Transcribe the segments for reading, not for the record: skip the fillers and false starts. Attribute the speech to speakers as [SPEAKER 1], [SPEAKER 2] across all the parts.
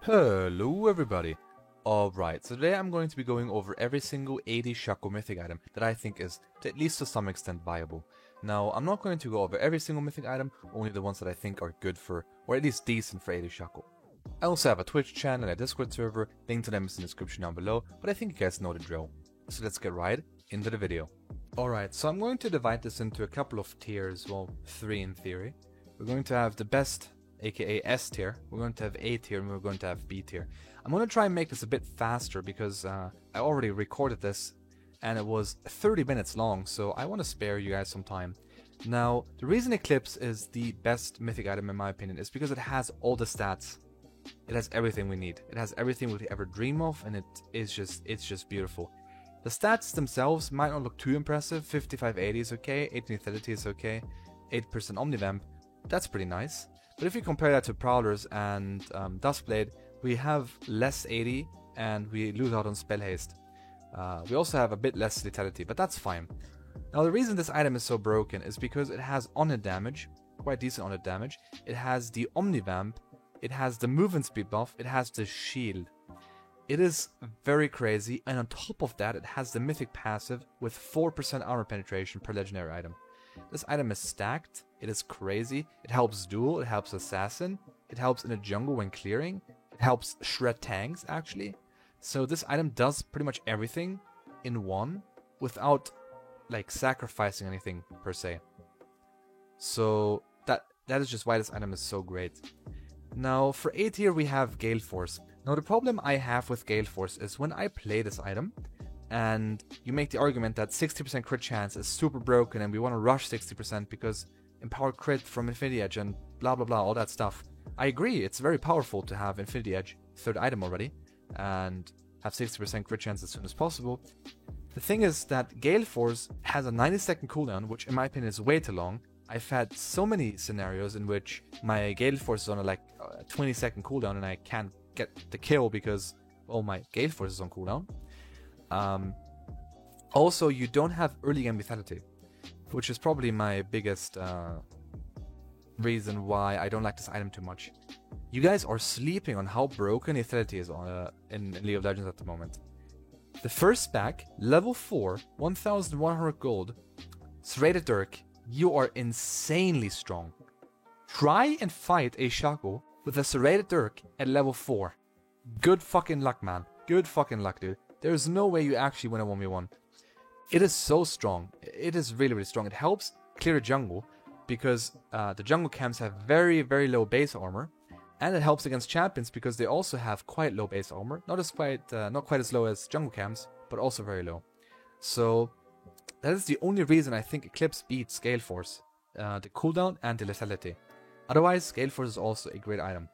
[SPEAKER 1] Hello everybody! Alright, so today I'm going to be going over every single 80 Shaco mythic item that I think is, at least to some extent, viable. Now, I'm not going to go over every single mythic item, only the ones that I think are good for, or at least decent for 80 Shaco. I also have a Twitch channel and a Discord server, link to them is in the description down below, but I think you guys know the drill. So let's get right into the video. Alright, so I'm going to divide this into a couple of tiers, well, 3 in theory. We're going to have the best, aka S tier, we're going to have A tier, and we're going to have B tier. I'm going to try and make this a bit faster because I already recorded this and it was 30 minutes long, so I want to spare you guys some time. Now, the reason Eclipse is the best mythic item in my opinion is because it has all the stats. It has everything we need. It has everything we could ever dream of, and it's just beautiful. The stats themselves might not look too impressive. 5580 is okay, 1830 is okay, 8% Omnivamp, that's pretty nice. But if you compare that to Prowlers and Duskblade, we have less 80 and we lose out on Spell Haste. We also have a bit less Lethality, but that's fine. Now the reason this item is so broken is because it has on-hit damage, quite decent on-hit damage, it has the Omnivamp, it has the movement speed buff, it has the shield. It is very crazy, and on top of that it has the mythic passive with 4% armor penetration per legendary item. This item is stacked, it is crazy, it helps duel, it helps assassin, it helps in a jungle when clearing, it helps shred tanks actually. So this item does pretty much everything in one without like sacrificing anything per se. So that is just why this item is so great. Now for A tier we have Gale Force. Now the problem I have with Gale Force is when I play this item and you make the argument that 60% crit chance is super broken and we want to rush 60% because empowered crit from Infinity Edge and blah blah blah, all that stuff. I agree, it's very powerful to have Infinity Edge, third item already, and have 60% crit chance as soon as possible. The thing is that Gale Force has a 90-second cooldown, which in my opinion is way too long. I've had so many scenarios in which my Gale Force is on a 20-second cooldown and I can't get the kill because, well, my Gale Force is on cooldown. Also, you don't have early game lethality, which is probably my biggest reason why I don't like this item too much. You guys are sleeping on how broken lethality is on in League of Legends at the moment. The first spec, level 4, 1100 gold, Serrated Dirk, you are insanely strong. Try and fight a Shaco with a Serrated Dirk at level 4. Good fucking luck, man. Good fucking luck, dude. There's no way you actually win a 1v1. It is so strong. It is really, really strong. It helps clear the jungle because the jungle camps have very, very low base armor. And it helps against champions because they also have quite low base armor. Not quite as low as jungle camps, but also very low. So that is the only reason I think Eclipse beats Gale Force. The cooldown and the lethality. Otherwise, Gale Force is also a great item.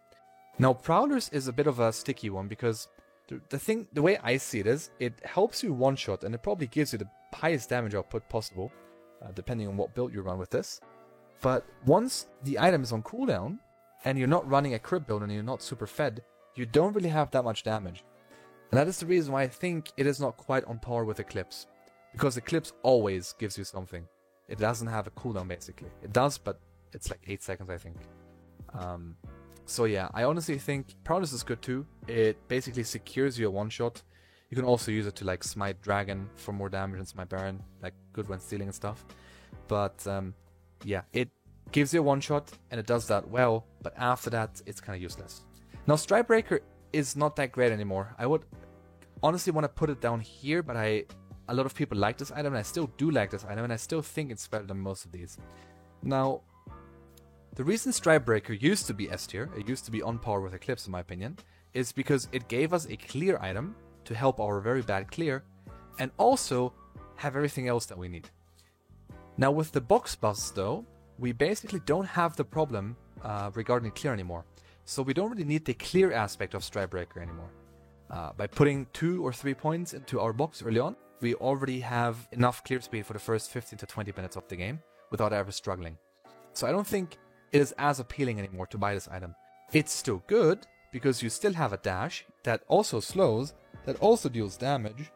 [SPEAKER 1] Now, Prowlers is a bit of a sticky one because the way I see it is, it helps you one-shot and it probably gives you the highest damage output possible, depending on what build you run with this. But once the item is on cooldown, and you're not running a crit build and you're not super fed, you don't really have that much damage. And that is the reason why I think it is not quite on par with Eclipse. Because Eclipse always gives you something. It doesn't have a cooldown basically. It does, but it's like 8 seconds I think. So yeah, I honestly think Prowess is good too. It basically secures you a one-shot. You can also use it to like smite Dragon for more damage and smite Baron, like good when stealing and stuff. But yeah, it gives you a one-shot and it does that well, but after that it's kind of useless. Now Strikebreaker is not that great anymore. I would honestly want to put it down here, but a lot of people like this item and I still do like this item and I still think it's better than most of these. Now, the reason Strikebreaker used to be S tier, it used to be on par with Eclipse in my opinion, is because it gave us a clear item to help our very bad clear and also have everything else that we need. Now with the box buffs though, we basically don't have the problem regarding clear anymore. So we don't really need the clear aspect of Strikebreaker anymore. By putting 2 or 3 points into our box early on, we already have enough clear speed for the first 15 to 20 minutes of the game without ever struggling. So I don't think it is as appealing anymore to buy this item. It's still good because you still have a dash that also slows, that also deals damage.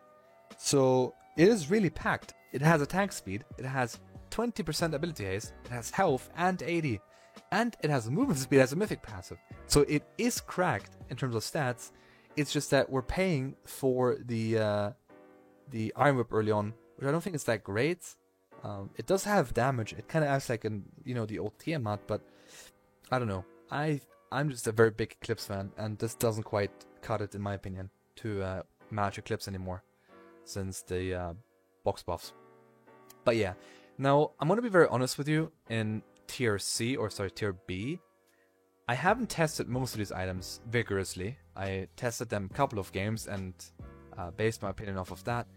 [SPEAKER 1] So it is really packed. It has attack speed, it has 20% ability haste, it has health and 80. And it has a movement speed as a mythic passive. So it is cracked in terms of stats. It's just that we're paying for the Iron Whip early on, which I don't think is that great. It does have damage. It kind of acts like the old Tiamat, but I don't know. I'm just a very big Eclipse fan, and this doesn't quite cut it, in my opinion, to match Eclipse anymore since the box buffs. But yeah, now I'm gonna be very honest with you. In tier B, I haven't tested most of these items vigorously. I tested them a couple of games and based my opinion off of that.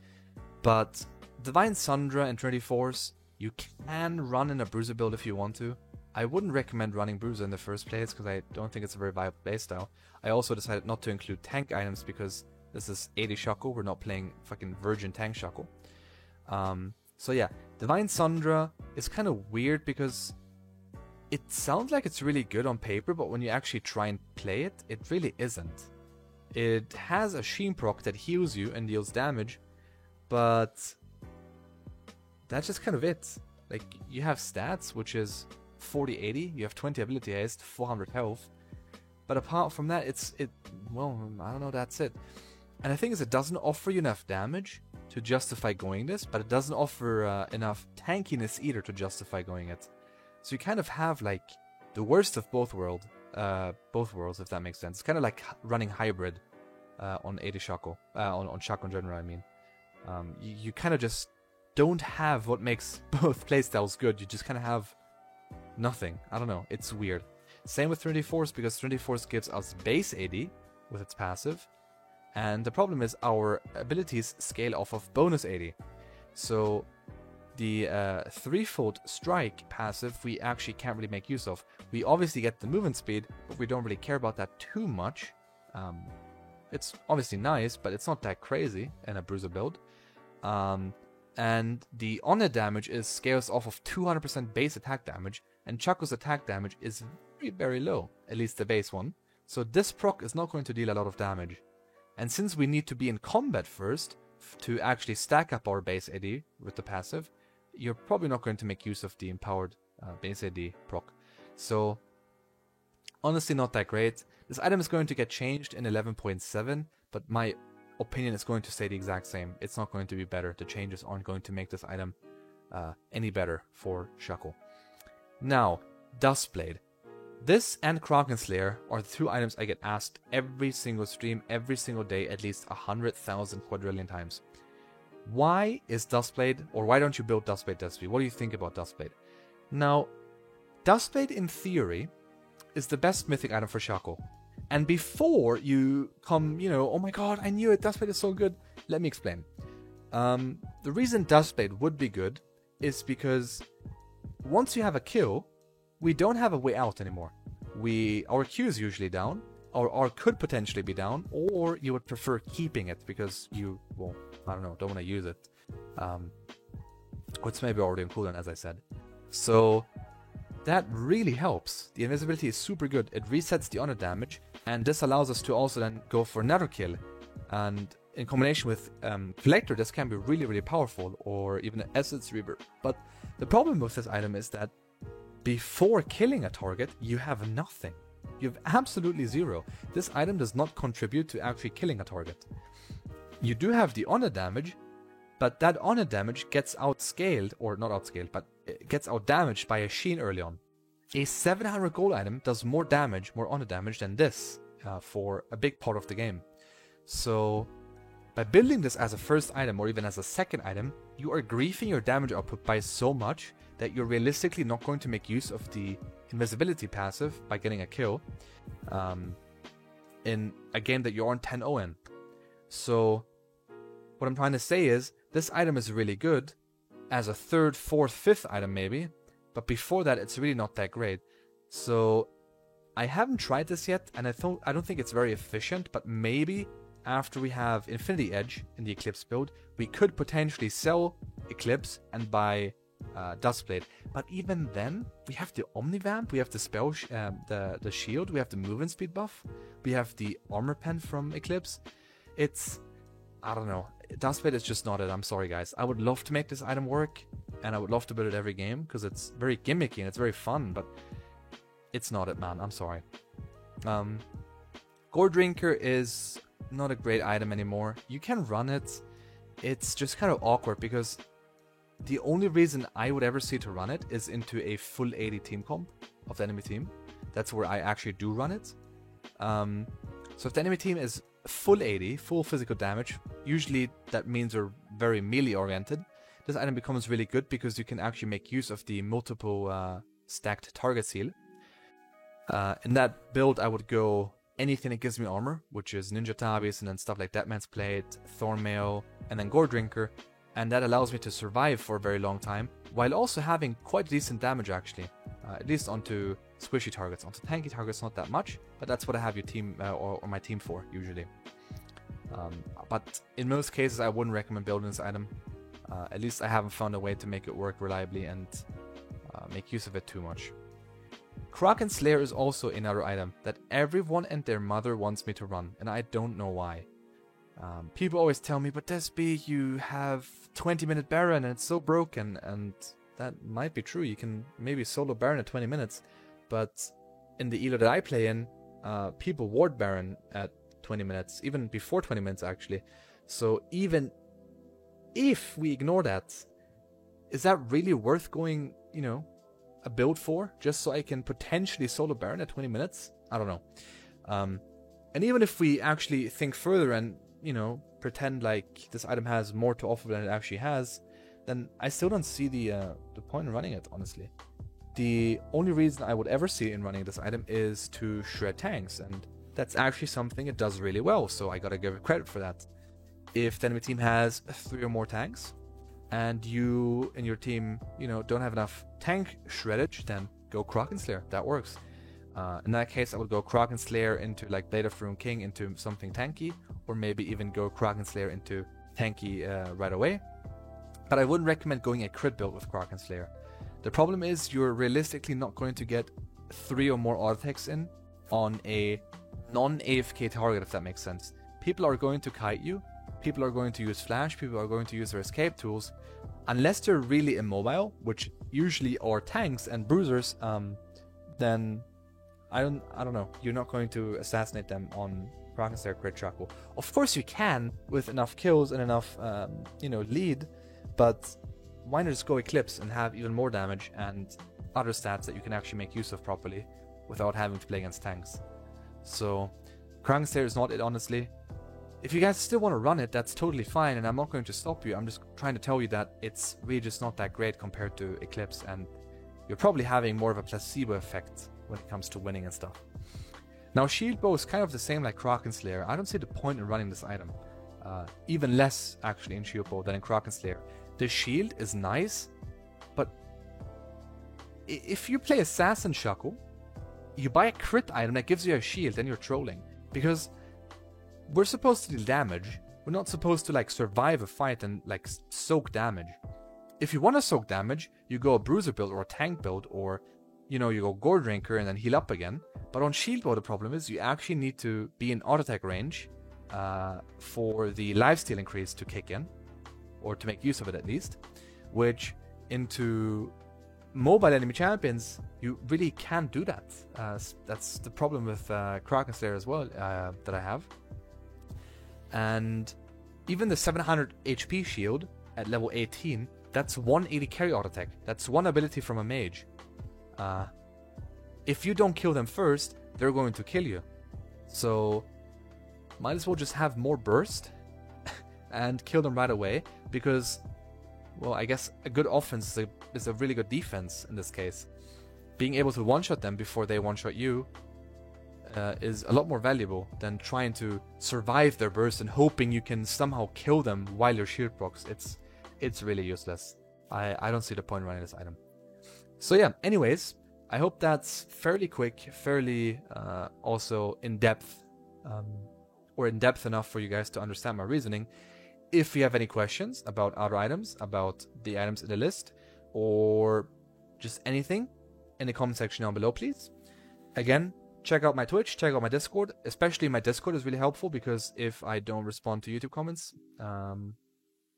[SPEAKER 1] But Divine Sundra and Trinity Force, you can run in a Bruiser build if you want to. I wouldn't recommend running Bruiser in the first place because I don't think it's a very viable playstyle. I also decided not to include tank items because this is 80 Shaco, we're not playing fucking virgin tank Shaco. So yeah, Divine Sundra is kind of weird because it sounds like it's really good on paper, but when you actually try and play it, it really isn't. It has a Sheen proc that heals you and deals damage, but that's just kind of it. Like, you have stats, which is 40-80, you have 20 ability haste, 400 health, but apart from that, well, I don't know, that's it. And the thing is, it doesn't offer you enough damage to justify going this, but it doesn't offer enough tankiness either to justify going it. So you kind of have like the worst of both worlds, if that makes sense. It's kind of like running hybrid on 80 Shaco, on Shaco in general, I mean. You kind of just don't have what makes both playstyles good. You just kind of have nothing. I don't know. It's weird. Same with Trinity Force, because Trinity Force gives us base 80 with its passive. And the problem is our abilities scale off of bonus 80. So the threefold strike passive we actually can't really make use of. We obviously get the movement speed, but we don't really care about that too much. It's obviously nice, but it's not that crazy in a Bruiser build. And the honor damage scales off of 200% base attack damage, and Shaco's attack damage is very, very low, at least the base one. So this proc is not going to deal a lot of damage. And since we need to be in combat first to actually stack up our base AD with the passive, you're probably not going to make use of the empowered base AD proc. So honestly, not that great. This item is going to get changed in 11.7, but my opinion is going to stay the exact same. It's not going to be better. The changes aren't going to make this item any better for Shaco. Now, Duskblade. This and Kraken Slayer are the two items I get asked every single stream, every single day, at least 100,000 quadrillion times. Why is Duskblade, or why don't you build Duskblade Dusty? What do you think about Duskblade? Now, Duskblade in theory is the best mythic item for Shaco. And before you come, oh my god, I knew it, Duskblade is so good, let me explain. The reason Duskblade would be good is because once you have a kill, we don't have a way out anymore. Our Q is usually down, or R could potentially be down, or you would prefer keeping it because you, well, I don't know, don't want to use it. Or it's maybe already on cooldown, as I said. So that really helps. The invisibility is super good. It resets the honor damage, and this allows us to also then go for another kill. And in combination with Collector, this can be really, really powerful, or even an Essence Reaver. But the problem with this item is that before killing a target, you have nothing. You have absolutely zero. This item does not contribute to actually killing a target. You do have the honor damage, but that honor damage gets outscaled, or not outscaled, but it gets outdamaged by a Sheen early on. A 700 gold item does more damage, more honor damage than this for a big part of the game. So by building this as a first item, or even as a second item, you are griefing your damage output by so much that you're realistically not going to make use of the invisibility passive by getting a kill in a game that you aren't 10-0 in. So what I'm trying to say is, this item is really good as a third, fourth, fifth item maybe, but before that it's really not that great. So I haven't tried this yet, and I don't think it's very efficient, but maybe after we have Infinity Edge in the Eclipse build, we could potentially sell Eclipse and buy Duskblade. But even then, we have the Omnivamp, we have the spell, the shield, we have the movement speed buff, we have the armor pen from Eclipse. I don't know. Duskblade is just not it. I'm sorry, guys. I would love to make this item work, and I would love to build it every game because it's very gimmicky and it's very fun. But it's not it, man. I'm sorry. Gore Drinker is not a great item anymore. You can run it. It's just kind of awkward because the only reason I would ever see to run it is into a full 80 team comp of the enemy team. That's where I actually do run it. So if the enemy team is full 80, full physical damage, usually that means they're very melee oriented. This item becomes really good because you can actually make use of the multiple stacked target seal. In that build I would go anything that gives me armor, which is Ninja Tabis and then stuff like Deadman's Plate, Thornmail, and then Gore Drinker. And that allows me to survive for a very long time, while also having quite decent damage actually, at least onto squishy targets. Onto tanky targets not that much, but that's what I have your team or my team for usually. But in most cases I wouldn't recommend building this item. At least I haven't found a way to make it work reliably and make use of it too much. Kraken Slayer is also another item that everyone and their mother wants me to run, and I don't know why. People always tell me, but Desby, you have 20-minute Baron and it's so broken, and that might be true. You can maybe solo Baron at 20 minutes, but in the elo that I play in, people ward Baron at 20 minutes, even before 20 minutes actually. So even if we ignore that, is that really worth going, you know, a build for, just so I can potentially solo Baron at 20 minutes? I don't know. And even if we actually think further and, you know, pretend like this item has more to offer than it actually has, then I still don't see the point in running it, honestly. The only reason I would ever see in running this item is to shred tanks, and that's actually something it does really well, so I gotta give it credit for that. If the enemy team has 3 or more tanks, and you and your team, you know, don't have enough tank shreddage, then go Kraken Slayer. That works. In that case, I would go Kraken Slayer into like Blade of Rune King into something tanky, or maybe even go Kraken Slayer into tanky right away. But I wouldn't recommend going a crit build with Kraken Slayer. The problem is you're realistically not going to get 3 or more auto attacks in on a non-AFK target, if that makes sense. People are going to kite you, people are going to use flash, people are going to use their escape tools. Unless they're really immobile, which usually are tanks and bruisers, then I don't know. You're not going to assassinate them on Kraken Slayer crit track. Of course you can with enough kills and enough, lead, but why not just go Eclipse and have even more damage and other stats that you can actually make use of properly without having to play against tanks? So Kraken Slayer is not it, honestly. If you guys still want to run it, that's totally fine, and I'm not going to stop you. I'm just trying to tell you that it's really just not that great compared to Eclipse, and you're probably having more of a placebo effect when it comes to winning and stuff. Now, Shield Bow is kind of the same like Kraken Slayer. I don't see the point in running this item. Even less, actually, in Shield Bow than in Kraken Slayer. The shield is nice, but if you play Assassin Shaco, you buy a crit item that gives you a shield, then you're trolling. Because we're supposed to deal damage. We're not supposed to like survive a fight and like soak damage. If you want to soak damage, you go a bruiser build or a tank build, or you go Gore Drinker and then heal up again. But on Shield Bow, the problem is you actually need to be in auto attack range for the lifesteal increase to kick in, or to make use of it at least, which into mobile enemy champions, you really can't do that. That's the problem with Kraken Slayer as well that I have. And even the 700 HP shield at level 18, that's 180 carry auto attack. That's one ability from a mage. If you don't kill them first, they're going to kill you. So might as well just have more burst and kill them right away, because, well, I guess a good offense is a really good defense in this case. Being able to one-shot them before they one-shot you is a lot more valuable than trying to survive their burst and hoping you can somehow kill them while your shield procs. It's really useless. I don't see the point in running this item. So yeah, anyways, I hope that's fairly quick, fairly also in-depth, or in-depth enough for you guys to understand my reasoning. If you have any questions about other items, about the items in the list, or just anything, in the comment section down below, please. Again, check out my Twitch, check out my Discord. Especially my Discord is really helpful, because if I don't respond to YouTube comments,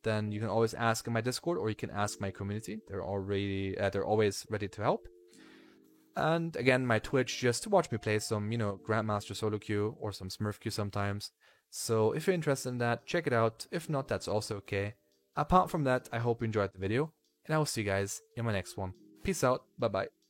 [SPEAKER 1] then you can always ask in my Discord, or you can ask my community. They're always ready to help. And again, my Twitch just to watch me play some, Grandmaster solo queue or some Smurf queue sometimes. So if you're interested in that, check it out. If not, that's also okay. Apart from that, I hope you enjoyed the video, and I will see you guys in my next one. Peace out, bye bye.